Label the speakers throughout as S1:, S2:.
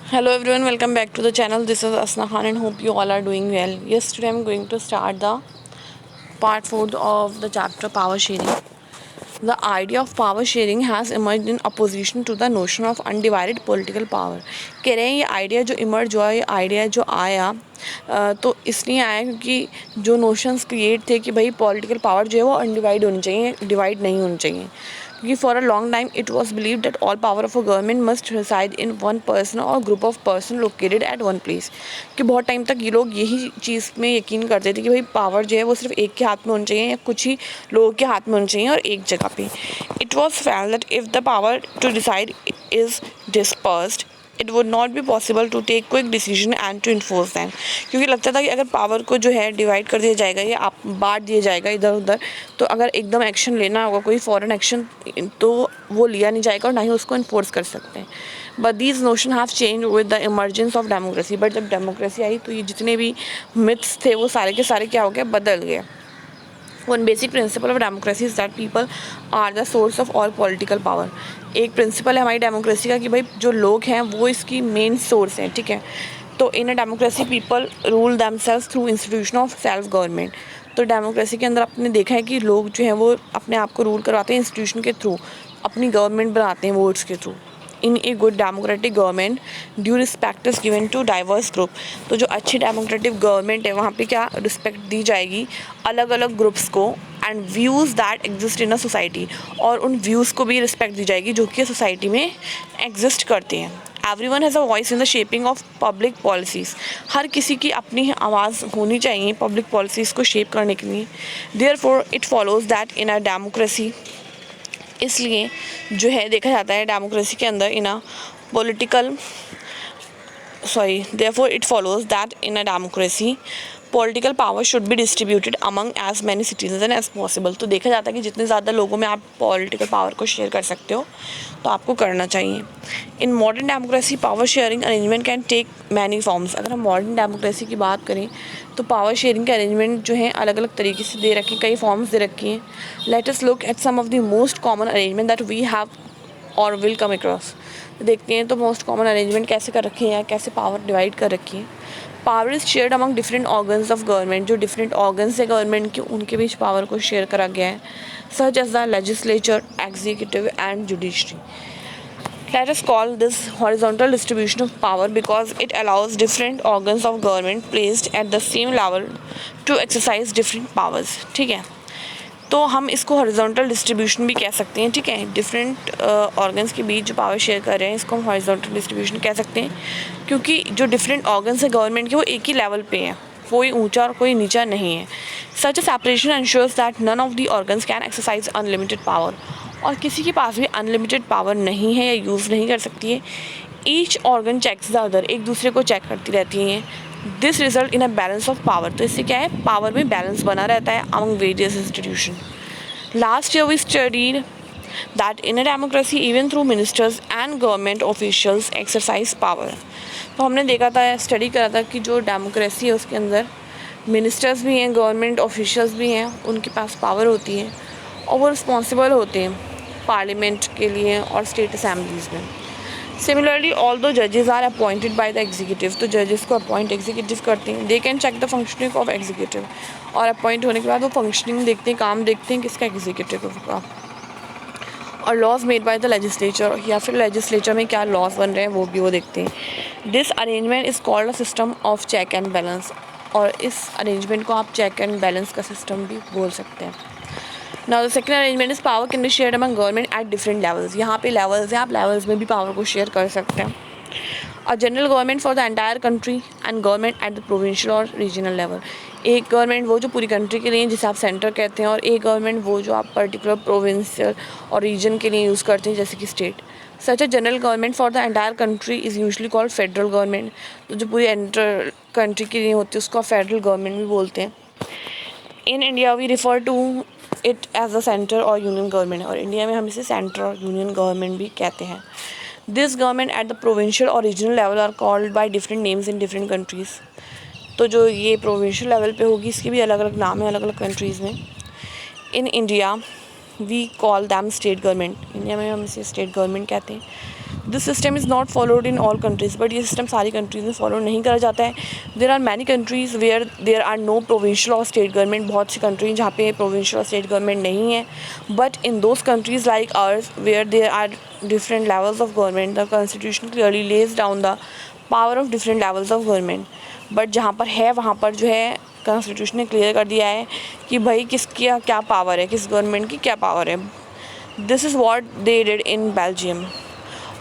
S1: Hello everyone, welcome back to the channel. This is Asna Khan and hope you all are doing well. Yes, today I'm going to start the part 4 of the chapter power sharing. The idea of power sharing has emerged in opposition to the notion of undivided political power. कह रहे हैं ये idea जो emerge हुआ, ये idea जो आया तो इसलिए आया क्योंकि जो नोशंस क्रिएट थे कि भाई पॉलिटिकल पावर जो है वो अनडिवाइड होनी चाहिए, डिवाइड नहीं होनी चाहिए. क्योंकि for a long time it was believe that all power of a government must reside in one person और group of person located at one place. कि बहुत टाइम तक ये लोग यही चीज़ में यकीन करते थे कि भाई पावर जो है वो सिर्फ एक के हाथ में होनी चाहिए या कुछ ही लोगों के हाथ में होनी चाहिए और एक जगह पे. It was felt that if the power to decide is dispersed it would not be possible to take quick decision and to enforce them. क्योंकि लगता था कि अगर पावर को जो है डिवाइड कर दिया जाएगा या आप बांट दिया जाएगा इधर उधर, तो अगर एकदम एक्शन लेना होगा कोई फॉरेन एक्शन तो वो लिया नहीं जाएगा और ना ही उसको इन्फोर्स कर सकते हैं. But these notion have change with the emergence of democracy. But जब डेमोक्रेसी आई तो ये जितने भी मिथ्स थे वो सारे के सारे क्या हो गए, बदल गए. One basic principle of democracy is that people are the source of all political power. एक प्रिंसिपल है हमारी डेमोक्रेसी का कि भाई जो लोग हैं वो इसकी मेन सोर्स हैं. ठीक है, तो in a democracy people rule themselves through institution of self government. तो डेमोक्रेसी के अंदर आपने देखा है कि लोग जो हैं वो अपने आप को रूल करवाते हैं इंस्टीट्यूशन के थ्रू, अपनी गवर्नमेंट बनाते हैं वोट्स के through. In a good democratic government due respect is given to diverse group. तो जो अच्छी डेमोक्रेटिक गवर्नमेंट है वहाँ पे क्या रिस्पेक्ट दी जाएगी अलग अलग ग्रुप्स को and views that exist in a society. और उन व्यूज़ को भी रिस्पेक्ट दी जाएगी जो कि सोसाइटी में एग्जिस्ट करते हैं. Everyone has a voice in the shaping of public policies. हर किसी की अपनी आवाज़ होनी चाहिए पब्लिक पॉलिसीज़ को शेप करने के लिए. Therefore it follows that in a democracy, इसलिए जो है देखा जाता है डेमोक्रेसी के अंदर in a political therefore it follows that in a democracy political power should be distributed among as many citizen as possible. तो देखा जाता है कि जितने ज़्यादा लोगों में आप पॉलिटिकल पावर को शेयर कर सकते हो तो आपको करना चाहिए. In modern democracy power sharing arrangement can take many forms. अगर हम मॉडर्न डेमोक्रेसी की बात करें तो पावर शेयरिंग के अरेंजमेंट जो हैं अलग अलग तरीके से दे रखे, कई फॉर्म्स दे रखी हैं. Let us look at some of the most common arrangement that we have और विल कम अक्रॉस. देखते हैं तो मोस्ट कॉमन अरेंजमेंट कैसे कर रखे हैं, कैसे पावर डिवाइड कर रखी है. Power is shared among different organs of government. जो डिफरेंट ऑर्गन्स है गवर्नमेंट के उनके बीच पावर को शेयर करा गया है, such as the legislature, executive and judiciary. Let us call this horizontal distribution of power because it allows different organs of government placed at the same level to exercise different powers. ठीक है, तो हम इसको horizontal distribution भी कह सकते हैं. ठीक है, डिफरेंट ऑर्गन्स के बीच जो पावर शेयर कर रहे हैं इसको हम हॉरिजॉन्टल डिस्ट्रीब्यूशन कह सकते हैं क्योंकि जो डिफरेंट ऑर्गन्स है गवर्नमेंट के वो एक ही लेवल पे हैं, कोई ऊंचा और कोई नीचा नहीं है. Such a separation ensures that none of the organs can exercise unlimited power. और किसी के पास भी अनलिमिटेड पावर नहीं है या यूज़ नहीं कर सकती है. Each organ checks the other, एक दूसरे को चेक करती रहती हैं. This result in a balance of power. तो इससे क्या है, पावर में बैलेंस बना रहता है among various institution. Last year we studied that in a democracy even through ministers and government officials exercise power. तो हमने देखा था, स्टडी करा था कि जो डेमोक्रेसी है उसके अंदर मिनिस्टर्स भी हैं, गवर्नमेंट ऑफिशियल्स भी हैं, उनके पास पावर होती है और वो रिस्पॉन्सिबल होते हैं पार्लियामेंट के लिए और स्टेट असेंबलीज़ में. सिमिलरली ऑल दो जजेस are appointed by the executive. तो जजेस को अपॉइंट एग्जीक्यूटिव करते हैं. They can check the functioning of executive. और अपॉइंट होने के बाद वो फंक्शनिंग देखते हैं, काम देखते हैं किसका, एग्जीक्यूटिव का. और laws made by the legislature, या फिर लेजिस्लेचर में क्या लॉज बन रहे हैं वो भी वो देखते हैं. This arrangement is called a system of check and balance. और इस अरेंजमेंट को आप चेक एंड बैलेंस का सिस्टम भी बोल सकते हैं. Now the second arrangement is power can be shared among government at different levels. यहाँ पे लेवल्स हैं, आप लेवल्स में भी पावर को शेयर कर सकते हैं. A general government for the entire country and government at the provincial और रीजनल लेवल. एक गवर्नमेंट वो जो पूरी कंट्री के लिए जिसे आप सेंटर कहते हैं, और एक गवर्नमेंट वो जो आप पर्टिकुलर प्रोविंशियल और रीजन के लिए यूज़ करते हैं जैसे कि state. Such a general government for the entire country is usually called federal government. तो जो पूरी एंटर कंट्री के लिए होती है उसको फेडरल गवर्नमेंट भी बोलते हैं. In India we refer to it as a center और यूनियन गवर्नमेंट. और इंडिया में हम इसे सेंटर और यूनियन गवर्नमेंट भी कहते हैं. This government at the provincial और regional level are called by different names in different countries. तो जो ये प्रोविंशियल लेवल पे होगी इसके भी अलग अलग नाम है अलग अलग कंट्रीज़ में. In India we call them state government. India में हम इसे स्टेट गवर्नमेंट कहते हैं. This system is not followed in all countries, but ये सिस्टम सारी कंट्रीज़ में फॉलो नहीं करा जाता है. There are many countries where there are no provincial और स्टेट गवर्नमेंट. बहुत सी कंट्री जहाँ पे प्रोविंशियल और स्टेट गवर्नमेंट नहीं है. But in those countries like ours where there are different levels of government, the constitution clearly lays down the power of different levels of government. But जहाँ पर है वहाँ पर जो है कॉन्स्टिट्यूशन ने क्लियर कर दिया है कि भाई किसकी क्या पावर है, किस गवर्नमेंट की क्या पावर है. This is what they did in Belgium.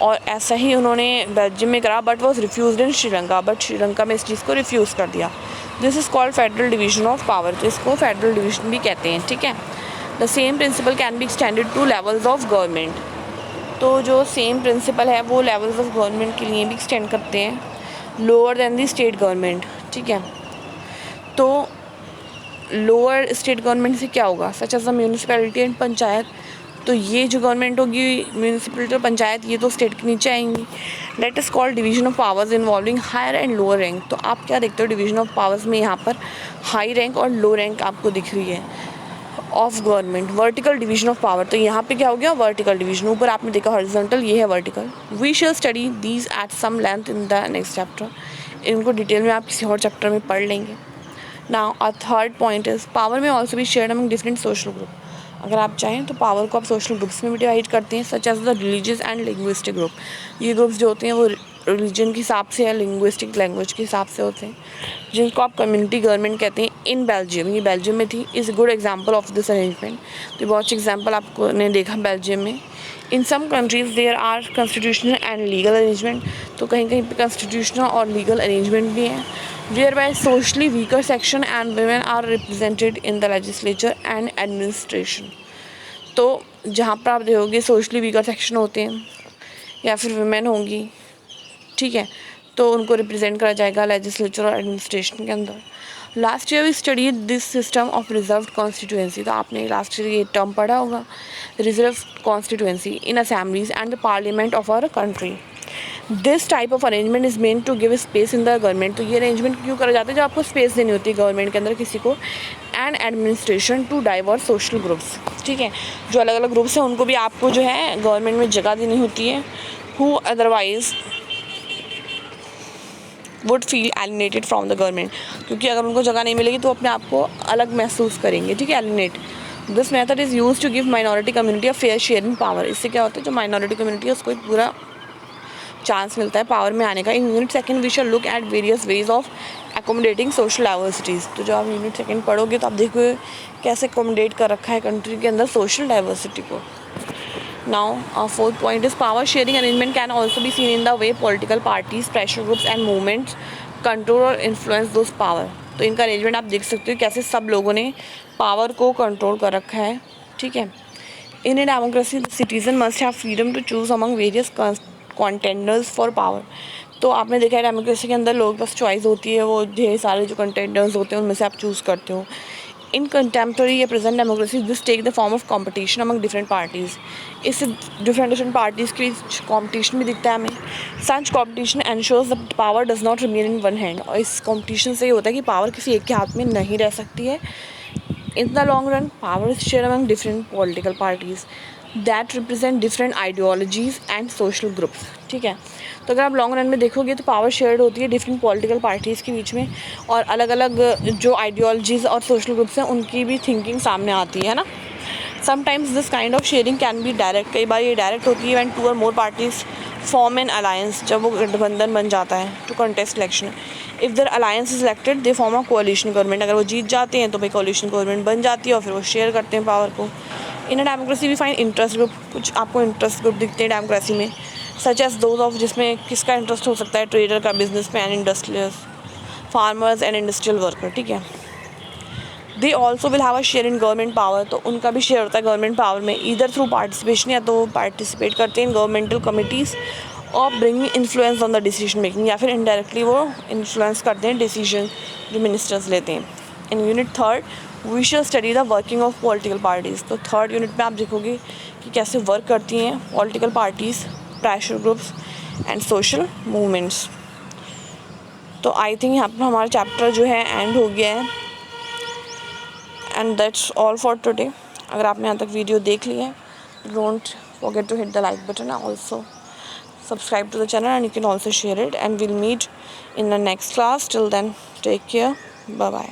S1: और ऐसा ही उन्होंने बेल्जियम में करा, but was refused in Sri Lanka. But Sri Lanka में इस चीज़ को रिफ्यूज़ कर दिया. This is called federal division of power. तो इसको फेडरल डिवीजन भी कहते हैं. ठीक है. The same principle can be extended to levels of government. तो जो सेम प्रिंसिपल है वो लेवल्स ऑफ गवर्नमेंट के लिए भी एक्सटेंड करते हैं, lower than the state government. ठीक है. तो लोअर स्टेट गवर्नमेंट से क्या होगा, such as a municipality and panchayat. तो ये जो गवर्नमेंट होगी, म्यूनिसिपैलिटी और पंचायत, ये तो स्टेट के नीचे आएंगी. That is called division of powers involving higher and lower rank. तो आप क्या देखते हो, डिवीजन ऑफ पावर्स में यहाँ पर हाई रैंक और लो रैंक आपको दिख रही है of government. Vertical division of power. तो यहाँ पे क्या हो गया, वर्टिकल डिवीजन. ऊपर आपने देखा हॉरिजॉन्टल, ये है vertical. We shall study these at some length in the next chapter. इनको डिटेल में आप किसी और चैप्टर में पढ़ लेंगे. Now a third point is power में ऑल्सो भी shared among different social group. अगर आप चाहें तो पावर को आप सोशल ग्रुप्स में भी डिवाइड करते हैं, such as the religious and linguistic group. ये ग्रुप्स जो होते हैं वो रिलीजन के हिसाब से या लिंग्विस्टिक लैंग्वेज के हिसाब से होते हैं, जिनको आप कम्युनिटी गवर्नमेंट कहते हैं. इन बेल्जियम, ये बेल्जियम में थी, is good example of this arrangement. तो बहुत अच्छे एग्जाम्पल आपको ने देखा बेल्जियम में. In some countries there are constitutional and legal arrangement. तो कहीं कहीं पे कॉन्स्टिट्यूशनल और लीगल अरेंजमेंट भी हैं. Whereby socially weaker section and women are represented in the legislature and administration. तो जहाँ पर आप देखोगे सोशली वीकर सेक्शन होते हैं या फिर वुमेन होंगी, ठीक है, तो उनको रिप्रेजेंट करा जाएगा लेजिस्लेचर और एडमिनिस्ट्रेशन के अंदर. Last year we study this system of reserve constituency. तो आपने लास्ट ईयर ये टर्म पढ़ा होगा, reserve constituency in assemblies and the parliament of our country. This type of arrangement is meant to give space in the government. तो ये arrangement क्यों करा जाता है, जो आपको स्पेस देनी होती है गवर्नमेंट के अंदर किसी को, and administration to diverse social groups. ठीक है, जो अलग अलग ग्रुप्स हैं उनको भी आपको जो है गवर्नमेंट में जगह देनी होती है, who otherwise would feel alienated from the government. क्योंकि अगर उनको जगह नहीं मिलेगी तो अपने आप को अलग महसूस करेंगे. ठीक है, alienate. This method is use to give minority community a fair share in power. इससे क्या होता है, जो माइनॉरिटी कम्युनिटी है उसको एक पूरा चांस मिलता है पावर में आने का. In unit second we shall look at various ways of accommodating social diversities. तो जो आप यूनिट सेकंड पढ़ोगे तो आप देखोगे कैसे एकोमोडेट कर रखा है कंट्री के अंदर सोशल डाइवर्सिटी को. Now, fourth point is power sharing arrangement can also be seen in the way political parties, pressure groups and movements control or influence those power. तो इनका अरेंजमेंट आप देख सकते हो कैसे सब लोगों ने पावर को कंट्रोल कर रखा है. ठीक है. In a democracy the citizen must have freedom to choose among various contenders for power. तो आपने देखा है डेमोक्रेसी के अंदर लोगों के पास चॉइस होती है, वो ढेर सारे जो कंटेंडर्स होते हैं उनमें से आप चूज़ करते हो. इन कंटेम्प्रेरी या present democracy this take the form of competition among different parties. इससे डिफरेंट पार्टीज़ के बीच कॉम्पिटिशन भी दिखता है हमें. सच competition ensures the power does not remain in one hand. और इस कॉम्पिटिशन से ये होता है कि पावर किसी एक के हाथ में नहीं रह सकती है. In the long run power is share among different political parties that represent different ideologies and social groups. ठीक है. तो अगर आप लॉन्ग रन में देखोगे तो पावर शेयर्ड होती है डिफरेंट पॉलिटिकल पार्टीज़ के बीच में, और अलग अलग जो आइडियोलॉजीज़ और सोशल ग्रुप्स हैं उनकी भी थिंकिंग सामने आती है ना. Sometimes this kind of sharing can be direct. कई बार ये डायरेक्ट होती है व्हेन टू और more parties form an alliance. जब वो गठबंधन बन जाता है to contest election. If their alliance is elected they form a coalition government. अगर वो जीत जाते हैं तो भाई कोalition गवर्नमेंट बन जाती है और फिर वो शेयर करते हैं पावर को. In a democracy we find interest group. कुछ आपको इंटरेस्ट ग्रुप दिखते हैं डेमोक्रेसी में, सच एज दोज ऑफ जिसमें किसका इंटरेस्ट हो सकता है, ट्रेडर का, business man, industrials, farmers and industrial worker. ठीक है. They also will have a share in government power. तो उनका भी शेयर होता है गवर्नमेंट पावर में, ईदर थ्रू पार्टिसिपेशन, या तो वो पार्टिसिपेट करते हैं इन गवर्नमेंटल कमिटीज़ और bringing influence on the decision making, या फिर इनडायरेक्टली वो इन्फ्लुएंस करते हैं डिसीजन जो मिनिस्टर्स लेते हैं. In unit third we shall study the working of political parties. तो थर्ड यूनिट में आप देखोगे कि कैसे वर्क करती हैं political parties, pressure groups and social movements. तो आई थिंक यहाँ पर हमारा चैप्टर जो है एंड हो गया है. And that's all for today. अगर आपने यहाँ तक वीडियो देख ली है, don't forget to hit the like button. Also subscribe to the channel, and you can also share it, and we'll meet in the next class. Till then, take care. Bye bye.